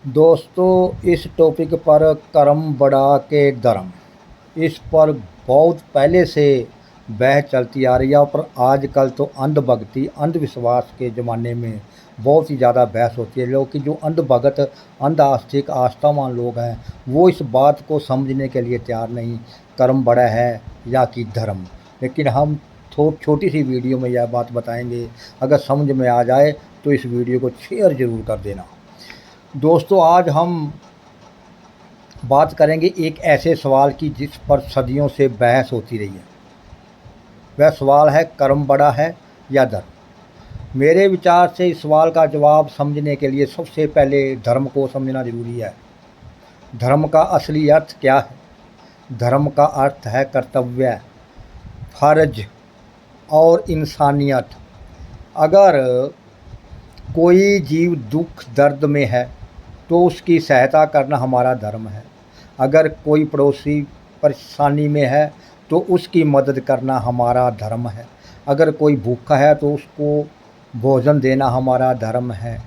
दोस्तों, इस टॉपिक पर कर्म बढ़ा के धर्म, इस पर बहुत पहले से बहस चलती आ रही है। पर आजकल तो अंधभक्ति अंधविश्वास के ज़माने में बहुत ही ज़्यादा बहस होती है। लोग कि जो अंधभगत अंध आस्तिक आस्थावान लोग हैं वो इस बात को समझने के लिए तैयार नहीं, कर्म बड़ा है या कि धर्म। लेकिन हम छोटी सी वीडियो में यह बात बताएंगे, अगर समझ में आ जाए तो इस वीडियो को शेयर ज़रूर कर देना। दोस्तों, आज हम बात करेंगे एक ऐसे सवाल की जिस पर सदियों से बहस होती रही है। वह सवाल है, कर्म बड़ा है या धर्म। मेरे विचार से इस सवाल का जवाब समझने के लिए सबसे पहले धर्म को समझना जरूरी है। धर्म का असली अर्थ क्या है? धर्म का अर्थ है कर्तव्य, फर्ज और इंसानियत। अगर कोई जीव दुख दर्द में है तो उसकी सहायता करना हमारा धर्म है। अगर कोई पड़ोसी परेशानी में है तो उसकी मदद करना हमारा धर्म है। अगर कोई भूखा है तो उसको भोजन देना हमारा धर्म है।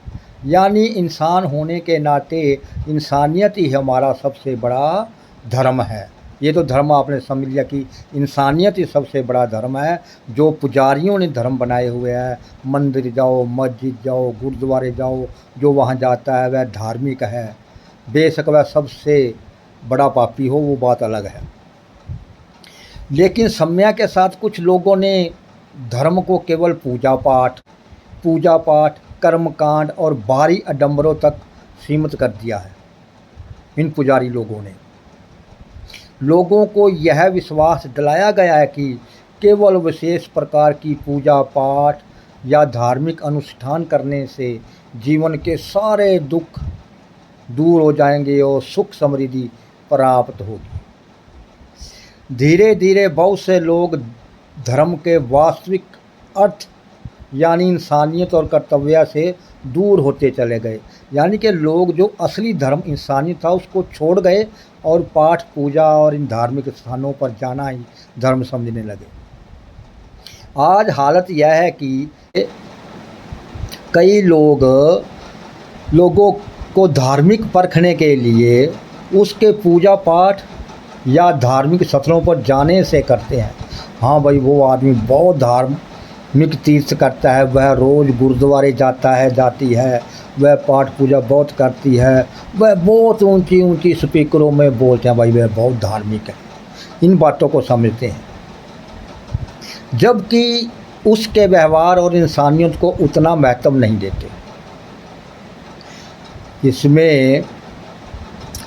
यानी इंसान होने के नाते इंसानियत ही हमारा सबसे बड़ा धर्म है। ये तो धर्म आपने समझ लिया कि इंसानियत ही सबसे बड़ा धर्म है। जो पुजारियों ने धर्म बनाए हुए हैं, मंदिर जाओ, मस्जिद जाओ, गुरुद्वारे जाओ, जो वहाँ जाता है वह धार्मिक है। बेशक वह सबसे बड़ा पापी हो, वो बात अलग है। लेकिन समय के साथ कुछ लोगों ने धर्म को केवल पूजा पाठ, कर्मकांड और बाहरी आडंबरों तक सीमित कर दिया है। इन पुजारी लोगों ने लोगों को यह विश्वास दिलाया गया है कि केवल विशेष प्रकार की पूजा पाठ या धार्मिक अनुष्ठान करने से जीवन के सारे दुख दूर हो जाएंगे और सुख समृद्धि प्राप्त होगी। धीरे धीरे बहुत से लोग धर्म के वास्तविक अर्थ यानी इंसानियत और कर्तव्य से दूर होते चले गए। यानी कि लोग जो असली धर्म इंसानियत था उसको छोड़ गए और पाठ पूजा और इन धार्मिक स्थानों पर जाना ही धर्म समझने लगे। आज हालत यह है कि कई लोगों को धार्मिक परखने के लिए उसके पूजा पाठ या धार्मिक स्थलों पर जाने से करते हैं। हाँ भाई, वो आदमी बहुत धार्मिक तीर्थ करता है, वह रोज़ गुरुद्वारे जाता है, जाती है, वह पाठ पूजा बहुत करती है, वह बहुत ऊंची ऊंची स्पीकरों में बोलते हैं, भाई वह बहुत धार्मिक है। इन बातों को समझते हैं, जबकि उसके व्यवहार और इंसानियत को उतना महत्व नहीं देते। इसमें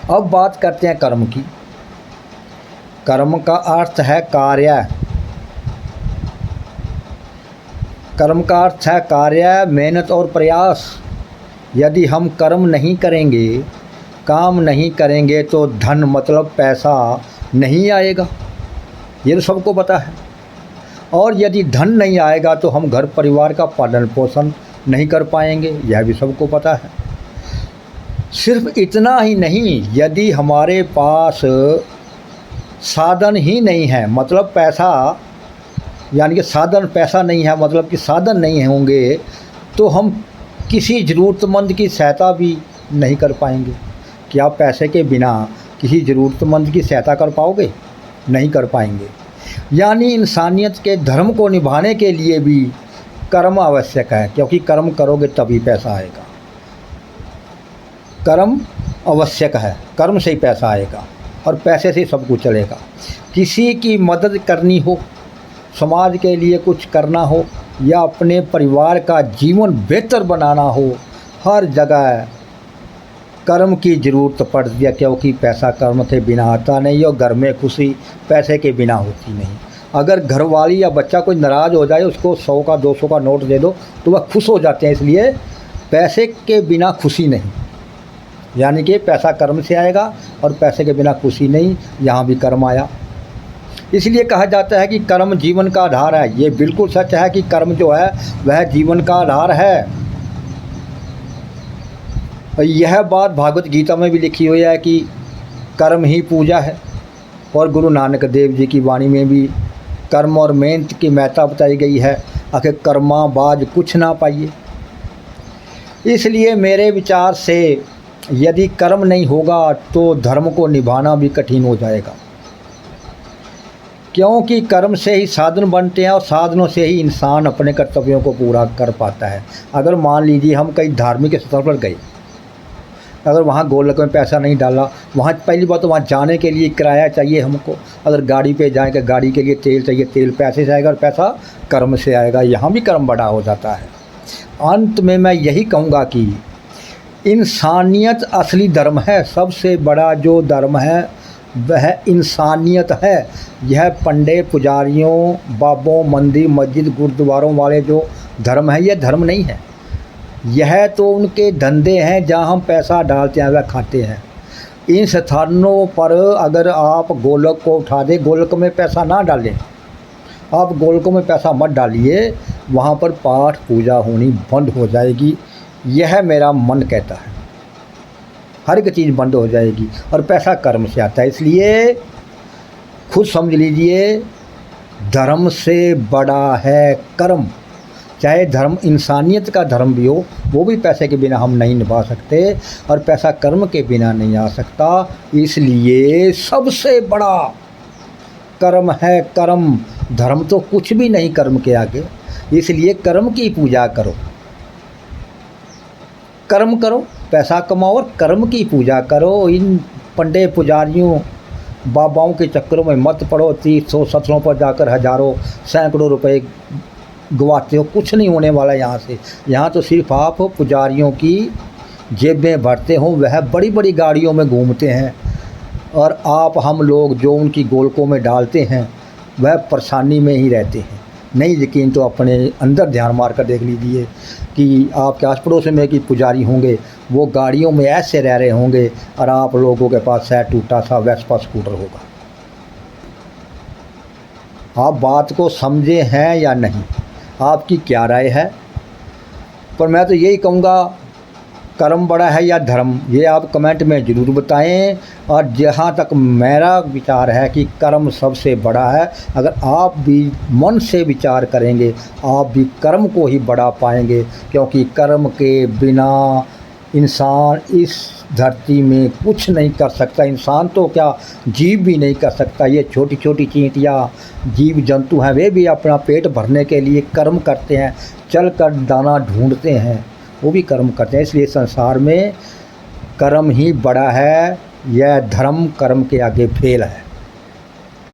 अब बात करते हैं कर्म की। कर्म का अर्थ है कार्य। कर्म का अर्थ है कार्य, मेहनत और प्रयास। यदि हम कर्म नहीं करेंगे, काम नहीं करेंगे तो धन मतलब पैसा नहीं आएगा, ये तो सबको पता है। और यदि धन नहीं आएगा तो हम घर परिवार का पालन पोषण नहीं कर पाएंगे, यह भी सबको पता है। सिर्फ इतना ही नहीं, यदि हमारे पास साधन ही नहीं है, मतलब पैसा, यानी कि साधन पैसा नहीं है मतलब कि साधन नहीं होंगे तो हम किसी ज़रूरतमंद की सहायता भी नहीं कर पाएंगे। क्या पैसे के बिना किसी ज़रूरतमंद की सहायता कर पाओगे? नहीं कर पाएंगे। यानी इंसानियत के धर्म को निभाने के लिए भी कर्म आवश्यक है, क्योंकि कर्म करोगे तभी पैसा आएगा। कर्म आवश्यक है, कर्म से ही पैसा आएगा और पैसे से सब कुछ चलेगा। किसी की मदद करनी हो, समाज के लिए कुछ करना हो या अपने परिवार का जीवन बेहतर बनाना हो, हर जगह कर्म की ज़रूरत पड़ती है, क्योंकि पैसा कर्म के बिना आता नहीं और घर में खुशी पैसे के बिना होती नहीं। अगर घरवाली या बच्चा कोई नाराज़ हो जाए, उसको 100 का 200 का नोट दे दो तो वह खुश हो जाते हैं। इसलिए पैसे के बिना खुशी नहीं, यानी कि पैसा कर्म से आएगा और पैसे के बिना खुशी नहीं। यहाँ भी कर्म आया। इसलिए कहा जाता है कि कर्म जीवन का आधार है। ये बिल्कुल सच है कि कर्म जो है वह जीवन का आधार है। और यह बात भागवत गीता में भी लिखी हुई है कि कर्म ही पूजा है। और गुरु नानक देव जी की वाणी में भी कर्म और मेहनत की महत्ता बताई गई है। आखिर कर्मा बाज कुछ ना पाइए। इसलिए मेरे विचार से यदि कर्म नहीं होगा तो धर्म को निभाना भी कठिन हो जाएगा, क्योंकि कर्म से ही साधन बनते हैं और साधनों से ही इंसान अपने कर्तव्यों को पूरा कर पाता है। अगर मान लीजिए हम कहीं धार्मिक स्थल पर गए, अगर वहाँ गोलक में पैसा नहीं डाला, वहाँ पहली बात तो वहाँ जाने के लिए किराया चाहिए हमको, अगर गाड़ी पे जाएंगे गाड़ी के लिए तेल चाहिए, तेल पैसे से आएगा और पैसा कर्म से आएगा, यहाँ भी कर्म बड़ा हो जाता है। अंत में मैं यही कहूँगा कि इंसानियत असली धर्म है। सबसे बड़ा जो धर्म है वह इंसानियत है। यह पंडित पुजारियों बाबों मंदिर मस्जिद गुरुद्वारों वाले जो धर्म है, यह धर्म नहीं है। यह तो उनके धंधे हैं, जहाँ हम पैसा डालते हैं वह खाते हैं। इन स्थानों पर अगर आप गोलक को उठा दें, गोलक में पैसा ना डालें, आप गोलकों में पैसा मत डालिए, वहाँ पर पाठ पूजा होनी बंद हो जाएगी। यह मेरा मन कहता है, हर एक चीज़ बंद हो जाएगी और पैसा कर्म से आता है। इसलिए खुद समझ लीजिए, धर्म से बड़ा है कर्म। चाहे धर्म इंसानियत का धर्म भी हो, वो भी पैसे के बिना हम नहीं निभा सकते और पैसा कर्म के बिना नहीं आ सकता। इसलिए सबसे बड़ा कर्म है कर्म। धर्म तो कुछ भी नहीं कर्म के आगे। इसलिए कर्म की पूजा करो, कर्म करो, पैसा कमाओ और कर्म की पूजा करो। इन पंडित पुजारियों बाबाओं के चक्करों में मत पड़ो। तीर्थों सत्रों पर जाकर हजारों सैकड़ों रुपए गवाते हो, कुछ नहीं होने वाला यहाँ से। यहाँ तो सिर्फ आप पुजारियों की जेबें भरते हो, वह बड़ी बड़ी गाड़ियों में घूमते हैं और आप हम लोग जो उनकी गोलकों में डालते हैं वह परेशानी में ही रहते हैं। नहीं यकीन तो अपने अंदर ध्यान मार कर देख लीजिए कि आपके आस पड़ोस में कि पुजारी होंगे, वो गाड़ियों में ऐसे रह रहे होंगे और आप लोगों के पास शायद टूटा सा वेस्पा स्कूटर होगा। आप बात को समझे हैं या नहीं, आपकी क्या राय है? पर मैं तो यही कहूँगा, कर्म बड़ा है या धर्म, ये आप कमेंट में ज़रूर बताएं। और जहाँ तक मेरा विचार है कि कर्म सबसे बड़ा है। अगर आप भी मन से विचार करेंगे, आप भी कर्म को ही बड़ा पाएंगे, क्योंकि कर्म के बिना इंसान इस धरती में कुछ नहीं कर सकता। इंसान तो क्या, जीव भी नहीं कर सकता। ये छोटी छोटी चींटियाँ जीव जंतु हैं, वे भी अपना पेट भरने के लिए कर्म करते हैं, चल कर दाना ढूंढते हैं, वो भी कर्म करते हैं। इसलिए संसार में कर्म ही बड़ा है। यह धर्म कर्म के आगे फेल है।